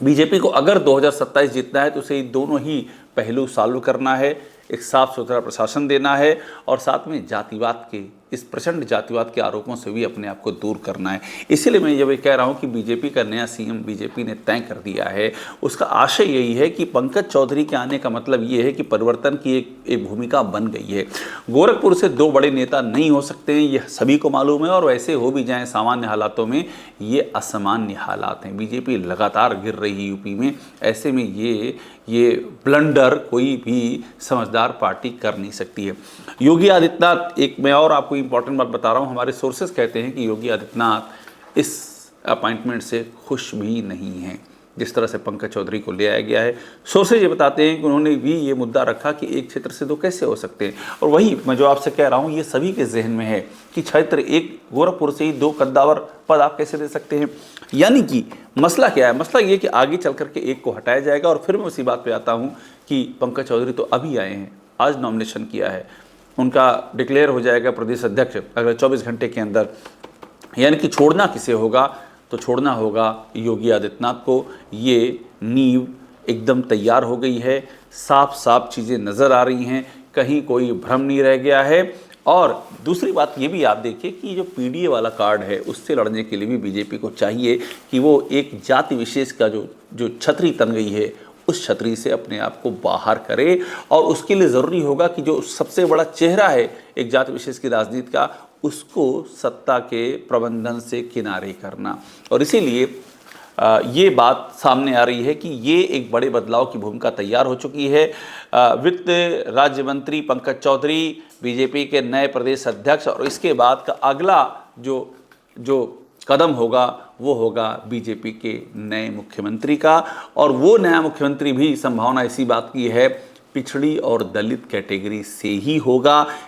BJP को अगर 2027 जीतना है तो उसे दोनों ही पहलू सॉल्व करना है, एक साफ सुथरा प्रशासन देना है और साथ में जातिवाद के, इस प्रचंड जातिवाद के आरोपों से भी अपने आप को दूर करना है। इसीलिए मैं ये कह रहा हूँ कि बीजेपी का नया सीएम बीजेपी ने तय कर दिया है। उसका आशय यही है कि पंकज चौधरी के आने का मतलब ये है कि परिवर्तन की एक भूमिका बन गई है। गोरखपुर से दो बड़े नेता नहीं हो सकते हैं, ये सभी को मालूम है, और वैसे हो भी जाएं सामान्य हालातों में ये असामान्य हालात हैं। बीजेपी लगातार गिर रही है यूपी में, ऐसे में ये ब्लंडर कोई भी समझदार पार्टी कर नहीं सकती है। योगी आदित्यनाथ, एक मैं और आपको इंपॉर्टेंट बात बता रहा हूँ, हमारे सोर्सेज कहते हैं कि योगी आदित्यनाथ इस अपॉइंटमेंट से खुश भी नहीं हैं जिस तरह से पंकज चौधरी को ले आया गया है। सोर्सेज ये बताते हैं कि उन्होंने भी ये मुद्दा रखा कि एक क्षेत्र से दो कैसे हो सकते हैं, और वही मैं जो आपसे कह रहा हूँ ये सभी के जहन में है कि क्षेत्र एक गोरखपुर से ही दो कद्दावर पद आप कैसे दे सकते हैं। यानी कि मसला क्या है, मसला ये कि आगे चल करके एक को हटाया जाएगा। और फिर मैं उसी बात पे आता हूँ कि पंकज चौधरी तो अभी आए हैं, आज नॉमिनेशन किया है, उनका डिक्लेयर हो जाएगा प्रदेश अध्यक्ष अगले 24 घंटे के अंदर। यानी कि छोड़ना किसे होगा, तो छोड़ना होगा योगी आदित्यनाथ को। ये नींव एकदम तैयार हो गई है, साफ साफ चीज़ें नज़र आ रही हैं, कहीं कोई भ्रम नहीं रह गया है। और दूसरी बात ये भी आप देखिए कि जो पीडीए वाला कार्ड है उससे लड़ने के लिए भी बीजेपी को चाहिए कि वो एक जाति विशेष का जो छतरी तन गई है उस छतरी से अपने आप को बाहर करे। और उसके लिए ज़रूरी होगा कि जो सबसे बड़ा चेहरा है एक जाति विशेष की राजनीति का, उसको सत्ता के प्रबंधन से किनारे करना। और इसीलिए ये बात सामने आ रही है कि ये एक बड़े बदलाव की भूमिका तैयार हो चुकी है। वित्त राज्य मंत्री पंकज चौधरी बीजेपी के नए प्रदेश अध्यक्ष, और इसके बाद का अगला जो कदम होगा वो होगा बीजेपी के नए मुख्यमंत्री का। और वो नया मुख्यमंत्री भी संभावना इसी बात की है पिछड़ी और दलित कैटेगरी से ही होगा,